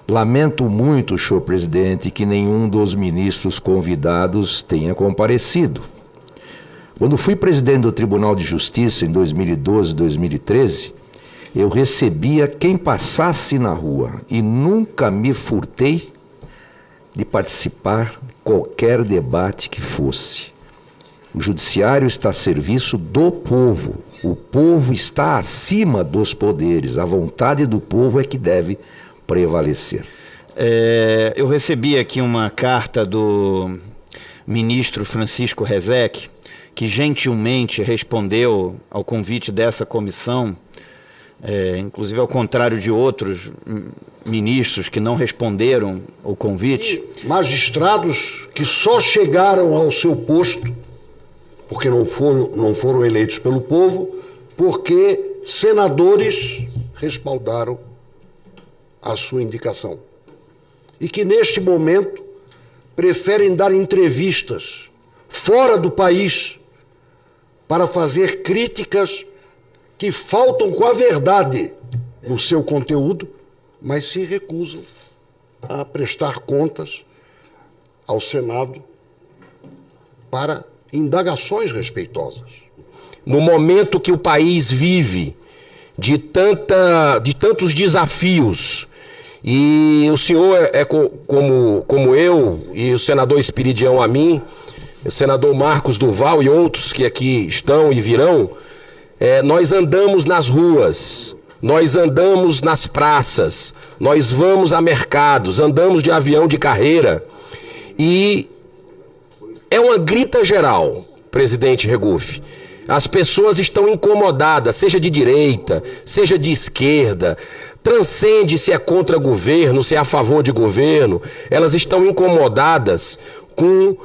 Lamento muito, senhor presidente, que nenhum dos ministros convidados tenha comparecido. Quando fui presidente do Tribunal de Justiça em 2012 e 2013, eu recebia quem passasse na rua e nunca me furtei de participar de qualquer debate que fosse. O judiciário está a serviço do povo. O povo está acima dos poderes. A vontade do povo é que deve prevalecer. Eu recebi aqui uma carta do ministro Francisco Rezec, que gentilmente respondeu ao convite dessa comissão, inclusive ao contrário de outros ministros que não responderam ao convite. E magistrados que só chegaram ao seu posto, porque não foram eleitos pelo povo, porque senadores respaldaram a sua indicação. E que neste momento preferem dar entrevistas fora do país para fazer críticas que faltam com a verdade no seu conteúdo, mas se recusam a prestar contas ao Senado para indagações respeitosas. No momento que o país vive de tantos desafios, e o senhor é como eu e o senador Espiridião Amin, o senador Marcos Duval e outros que aqui estão e virão, nós andamos nas ruas, nós andamos nas praças, nós vamos a mercados, andamos de avião de carreira, e é uma grita geral, presidente Regufe. As pessoas estão incomodadas, seja de direita, seja de esquerda, transcende se é contra governo, se é a favor de governo, elas estão incomodadas com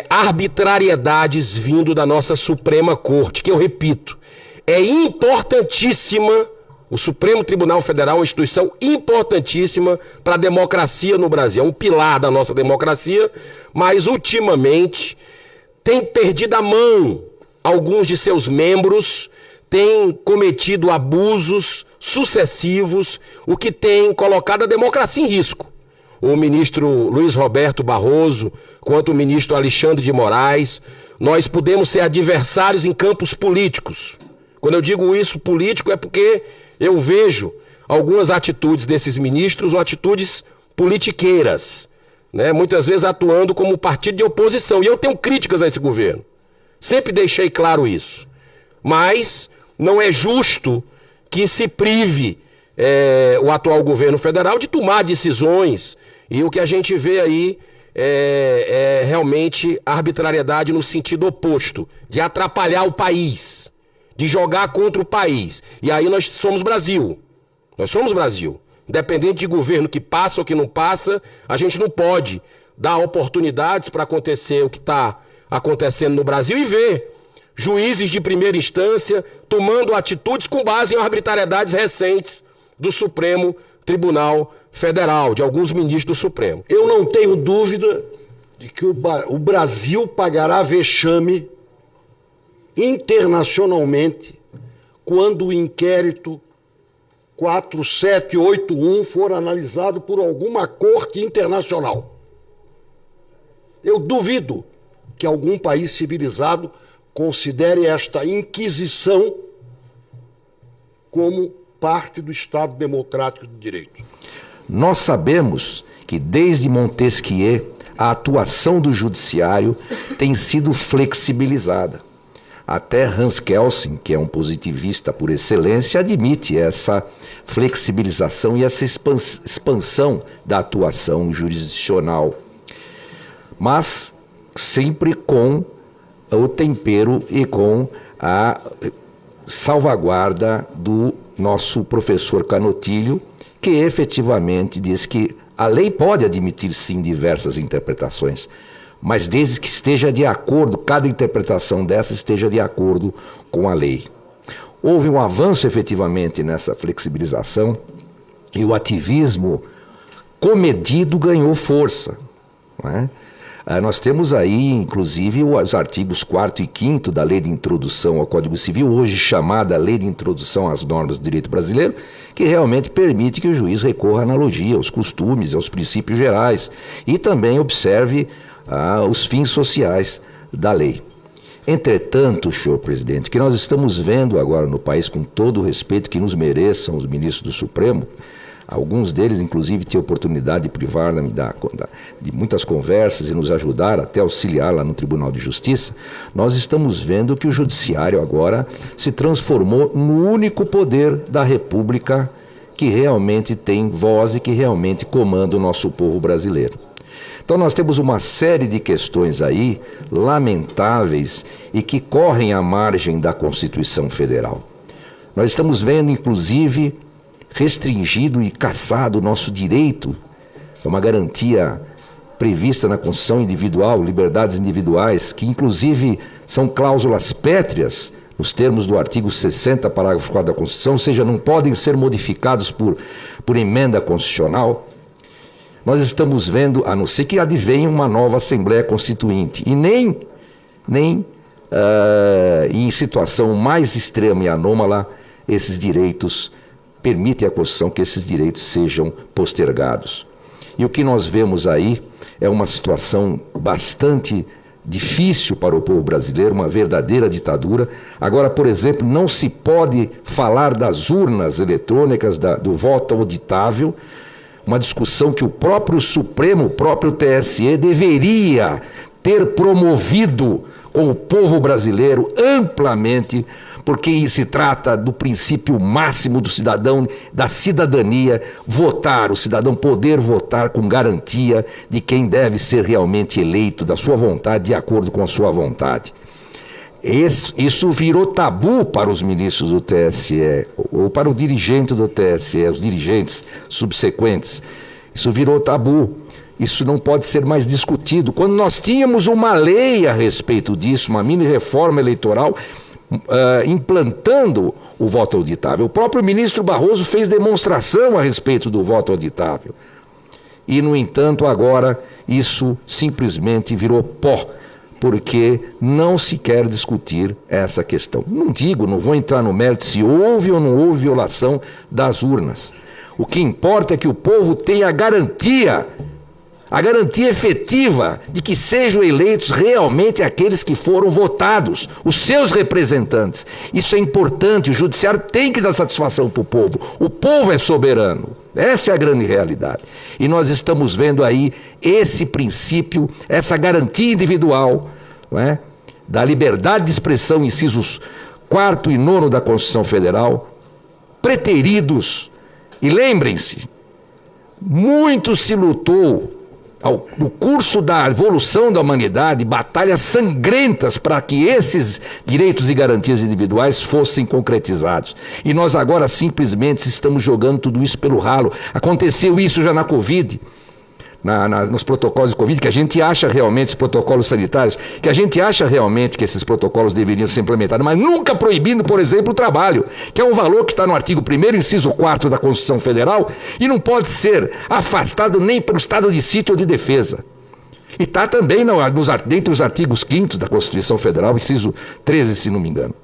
arbitrariedades vindo da nossa Suprema Corte, que eu repito, é importantíssima. O Supremo Tribunal Federal é uma instituição importantíssima para a democracia no Brasil, é um pilar da nossa democracia, mas ultimamente tem perdido a mão. Alguns de seus membros têm cometido abusos sucessivos, o que tem colocado a democracia em risco. O ministro Luiz Roberto Barroso, quanto o ministro Alexandre de Moraes, nós podemos ser adversários em campos políticos. Quando eu digo isso político é porque eu vejo algumas atitudes desses ministros, ou atitudes politiqueiras, né? Muitas vezes atuando como partido de oposição. E eu tenho críticas a esse governo. Sempre deixei claro isso. Mas não é justo que se prive o atual governo federal de tomar decisões. E o que a gente vê aí é realmente arbitrariedade no sentido oposto, de atrapalhar o país, de jogar contra o país. E aí nós somos Brasil. Nós somos Brasil. Independente de governo que passa ou que não passa, a gente não pode dar oportunidades para acontecer o que está acontecendo no Brasil e ver juízes de primeira instância tomando atitudes com base em arbitrariedades recentes do Supremo Tribunal Federal, de alguns ministros do Supremo. Eu não tenho dúvida de que o Brasil pagará vexame internacionalmente quando o inquérito 4781 for analisado por alguma corte internacional. Eu duvido que algum país civilizado considere esta Inquisição como parte do Estado Democrático de Direito. Nós sabemos que desde Montesquieu a atuação do judiciário tem sido flexibilizada. Até Hans Kelsen, que é um positivista por excelência, admite essa flexibilização e essa expansão da atuação jurisdicional. Mas sempre com o tempero e com a salvaguarda do nosso professor Canotilho, que efetivamente diz que a lei pode admitir sim diversas interpretações, mas desde que esteja de acordo, cada interpretação dessa esteja de acordo com a lei. Houve um avanço efetivamente nessa flexibilização e o ativismo comedido ganhou força, não é? Nós temos aí, inclusive, os artigos 4º e 5º da Lei de Introdução ao Código Civil, hoje chamada Lei de Introdução às Normas do Direito Brasileiro, que realmente permite que o juiz recorra à analogia, aos costumes, aos princípios gerais e também observe os fins sociais da lei. Entretanto, senhor presidente, o que nós estamos vendo agora no país, com todo o respeito que nos mereçam os ministros do Supremo, alguns deles, inclusive, têm oportunidade de privar de muitas conversas e nos ajudar, até auxiliar lá no Tribunal de Justiça. Nós estamos vendo que o Judiciário agora se transformou no único poder da República que realmente tem voz e que realmente comanda o nosso povo brasileiro. Então nós temos uma série de questões aí lamentáveis e que correm à margem da Constituição Federal. Nós estamos vendo, inclusive, restringido e cassado o nosso direito, é uma garantia prevista na Constituição individual, liberdades individuais, que inclusive são cláusulas pétreas, nos termos do artigo 60, parágrafo 4 da Constituição, ou seja, não podem ser modificados por emenda constitucional. Nós estamos vendo, a não ser que advenha uma nova Assembleia Constituinte, e nem em situação mais extrema e anômala, esses direitos permitem à Constituição que esses direitos sejam postergados. E o que nós vemos aí é uma situação bastante difícil para o povo brasileiro, uma verdadeira ditadura. Agora, por exemplo, não se pode falar das urnas eletrônicas, do voto auditável, uma discussão que o próprio Supremo, o próprio TSE, deveria ter promovido com o povo brasileiro amplamente, porque se trata do princípio máximo do cidadão, da cidadania, votar, o cidadão poder votar com garantia de quem deve ser realmente eleito, da sua vontade, de acordo com a sua vontade. Isso virou tabu para os ministros do TSE, ou para o dirigente do TSE, os dirigentes subsequentes. Isso virou tabu. Isso não pode ser mais discutido. Quando nós tínhamos uma lei a respeito disso, uma mini reforma eleitoral, implantando o voto auditável. O próprio ministro Barroso fez demonstração a respeito do voto auditável. E, no entanto, agora isso simplesmente virou pó, porque não se quer discutir essa questão. Não vou entrar no mérito se houve ou não houve violação das urnas. O que importa é que o povo tenha a garantia efetiva de que sejam eleitos realmente aqueles que foram votados, os seus representantes. Isso é importante, o Judiciário tem que dar satisfação para o povo. O povo é soberano. Essa é a grande realidade. E nós estamos vendo aí esse princípio, essa garantia individual, não é? Da liberdade de expressão, incisos 4º e 9º da Constituição Federal, preteridos. E lembrem-se, muito se lutou no curso da evolução da humanidade, batalhas sangrentas para que esses direitos e garantias individuais fossem concretizados. E nós agora simplesmente estamos jogando tudo isso pelo ralo. Aconteceu isso já na Covid, nos protocolos de Covid, que a gente acha realmente, os protocolos sanitários, que a gente acha realmente que esses protocolos deveriam ser implementados, mas nunca proibindo, por exemplo, o trabalho, que é um valor que está no artigo 1º, inciso 4º da Constituição Federal, e não pode ser afastado nem pelo estado de sítio ou de defesa. E está também dentre os artigos 5º da Constituição Federal, inciso 13, se não me engano.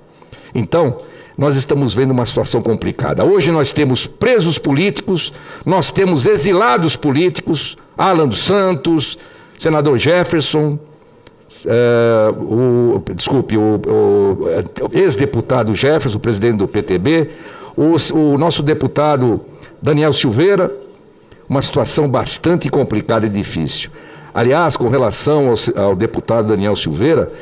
Então, nós estamos vendo uma situação complicada. Hoje nós temos presos políticos, nós temos exilados políticos, Alan dos Santos, senador Jefferson, o ex-deputado Jefferson, o presidente do PTB, o nosso deputado Daniel Silveira, uma situação bastante complicada e difícil. Aliás, com relação ao deputado Daniel Silveira,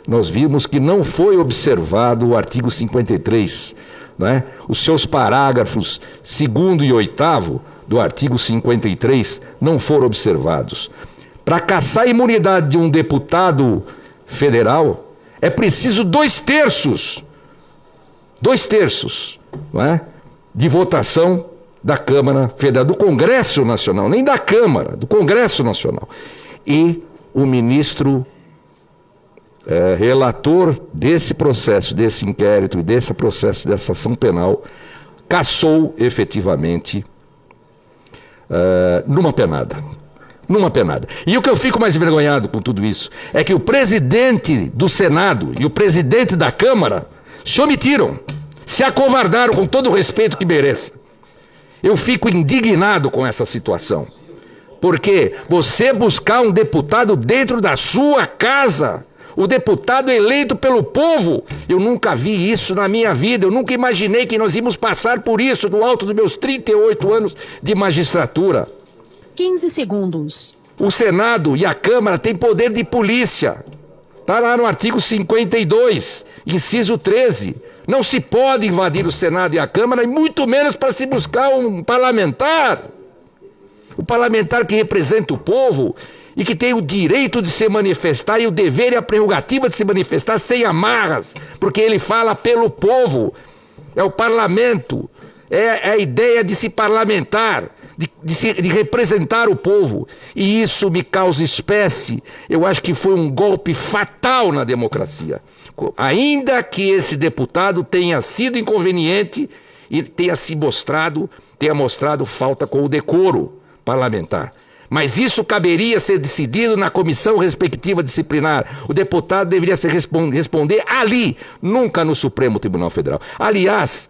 nós vimos que não foi observado o artigo 53, né? Os seus parágrafos 2º e 8º do artigo 53 não foram observados. Para cassar a imunidade de um deputado federal, é preciso 2/3, não é? De votação da Câmara Federal, do Congresso Nacional, nem da Câmara, do Congresso Nacional. E o ministro relator desse processo, desse inquérito e desse processo, dessa ação penal, cassou efetivamente numa penada. Numa penada. E o que eu fico mais envergonhado com tudo isso é que o presidente do Senado e o presidente da Câmara se omitiram, se acovardaram com todo o respeito que mereça. Eu fico indignado com essa situação. Porque você buscar um deputado dentro da sua casa, o deputado eleito pelo povo, eu nunca vi isso na minha vida, eu nunca imaginei que nós íamos passar por isso no alto dos meus 38 anos de magistratura. 15 segundos. O Senado e a Câmara têm poder de polícia. Está lá no artigo 52, inciso 13. Não se pode invadir o Senado e a Câmara, e muito menos para se buscar um parlamentar. O parlamentar que representa o povo e que tem o direito de se manifestar e o dever e a prerrogativa de se manifestar sem amarras, porque ele fala pelo povo. É o parlamento, é a ideia de se parlamentar, de representar o povo. E isso me causa espécie. Eu acho que foi um golpe fatal na democracia. Ainda que esse deputado tenha sido inconveniente e tenha mostrado falta com o decoro parlamentar. Mas isso caberia ser decidido na comissão respectiva disciplinar. O deputado deveria responder ali, nunca no Supremo Tribunal Federal. Aliás,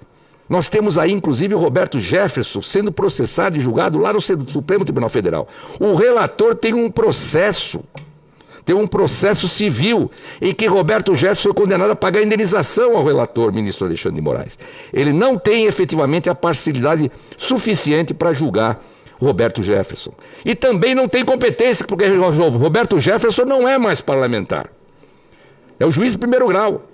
nós temos aí, inclusive, o Roberto Jefferson sendo processado e julgado lá no Supremo Tribunal Federal. O relator tem um processo civil em que Roberto Jefferson foi condenado a pagar indenização ao relator, ministro Alexandre de Moraes. Ele não tem efetivamente a parcialidade suficiente para julgar Roberto Jefferson. E também não tem competência, porque Roberto Jefferson não é mais parlamentar. É o juiz de primeiro grau.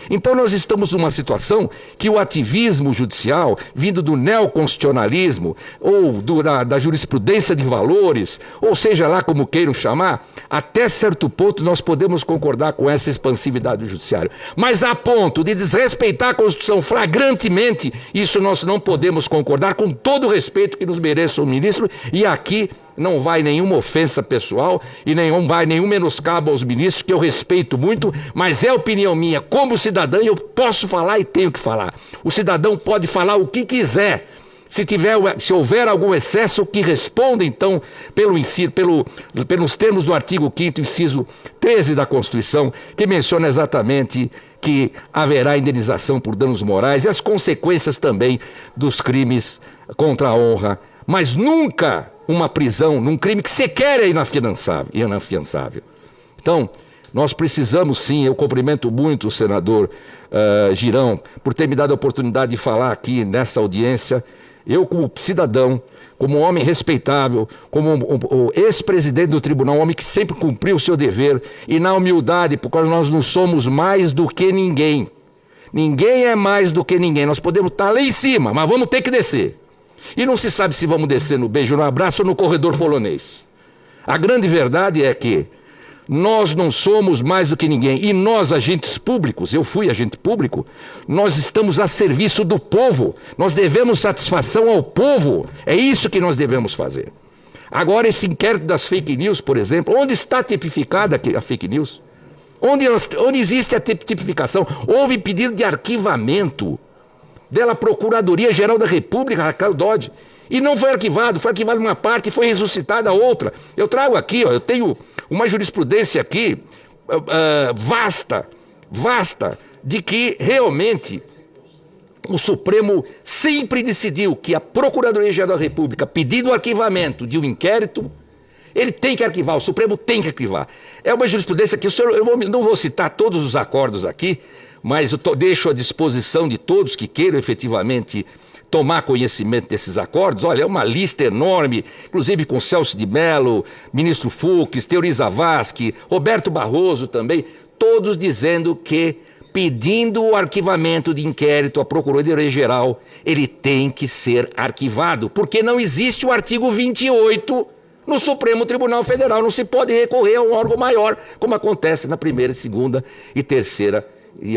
Então nós estamos numa situação que o ativismo judicial, vindo do neoconstitucionalismo, ou da jurisprudência de valores, ou seja lá como queiram chamar, até certo ponto nós podemos concordar com essa expansividade do judiciário. Mas a ponto de desrespeitar a Constituição flagrantemente, isso nós não podemos concordar, com todo o respeito que nos mereça o ministro, e aqui não vai nenhuma ofensa pessoal e não vai nenhum menoscabo aos ministros, que eu respeito muito, mas é opinião minha. Como cidadão, eu posso falar e tenho que falar. O cidadão pode falar o que quiser. Se houver algum excesso, que responda, então, pelos termos do artigo 5º, inciso 13 da Constituição, que menciona exatamente que haverá indenização por danos morais e as consequências também dos crimes contra a honra, mas nunca uma prisão num crime que sequer é inafiançável. Então, nós precisamos sim, eu cumprimento muito o senador Girão por ter me dado a oportunidade de falar aqui nessa audiência. Eu, como cidadão, como um homem respeitável, como o ex-presidente do tribunal, um homem que sempre cumpriu o seu dever, e na humildade, porque nós não somos mais do que ninguém. Ninguém é mais do que ninguém. Nós podemos estar lá em cima, mas vamos ter que descer. E não se sabe se vamos descer no beijo, no abraço ou no corredor polonês. A grande verdade é que nós não somos mais do que ninguém. E nós, agentes públicos, eu fui agente público, nós estamos a serviço do povo. Nós devemos satisfação ao povo. É isso que nós devemos fazer. Agora, esse inquérito das fake news, por exemplo, onde está tipificada a fake news? Onde existe a tipificação? Houve pedido de arquivamento dela Procuradoria-Geral da República, Raquel Dodge, e não foi arquivado uma parte e foi ressuscitada a outra. Eu trago aqui, eu tenho uma jurisprudência aqui vasta, de que realmente o Supremo sempre decidiu que a Procuradoria-Geral da República, pedindo o arquivamento de um inquérito, ele tem que arquivar, o Supremo tem que arquivar. É uma jurisprudência que não vou citar todos os acordos aqui, mas eu deixo à disposição de todos que queiram efetivamente tomar conhecimento desses acordos. Olha, é uma lista enorme, inclusive com Celso de Mello, ministro Fux, Teori Zavascki, Roberto Barroso também, todos dizendo que, pedindo o arquivamento de inquérito à Procuradoria-Geral, ele tem que ser arquivado, porque não existe o artigo 28 no Supremo Tribunal Federal, não se pode recorrer a um órgão maior, como acontece na primeira, segunda e terceira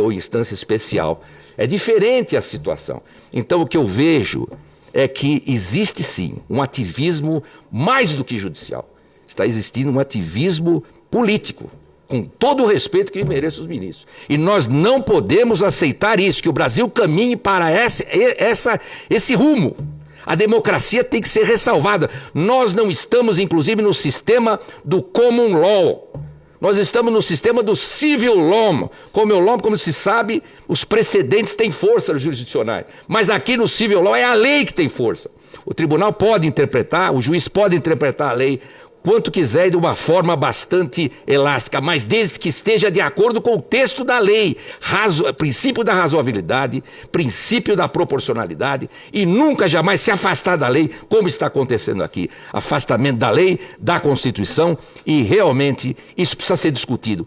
ou instância especial. É diferente a situação. Então o que eu vejo é que existe sim um ativismo mais do que judicial. Está existindo um ativismo político, com todo o respeito que merecem os ministros. E nós não podemos aceitar isso, que o Brasil caminhe para esse rumo. A democracia tem que ser ressalvada. Nós não estamos, inclusive, no sistema do common law. Nós estamos no sistema do civil law. Como se sabe, os precedentes têm força jurisdicionais. Mas aqui no civil law é a lei que tem força. O tribunal pode interpretar, o juiz pode interpretar a lei quanto quiser e de uma forma bastante elástica, mas desde que esteja de acordo com o texto da lei, princípio da razoabilidade, princípio da proporcionalidade e nunca jamais se afastar da lei, como está acontecendo aqui. Afastamento da lei, da Constituição e realmente isso precisa ser discutido.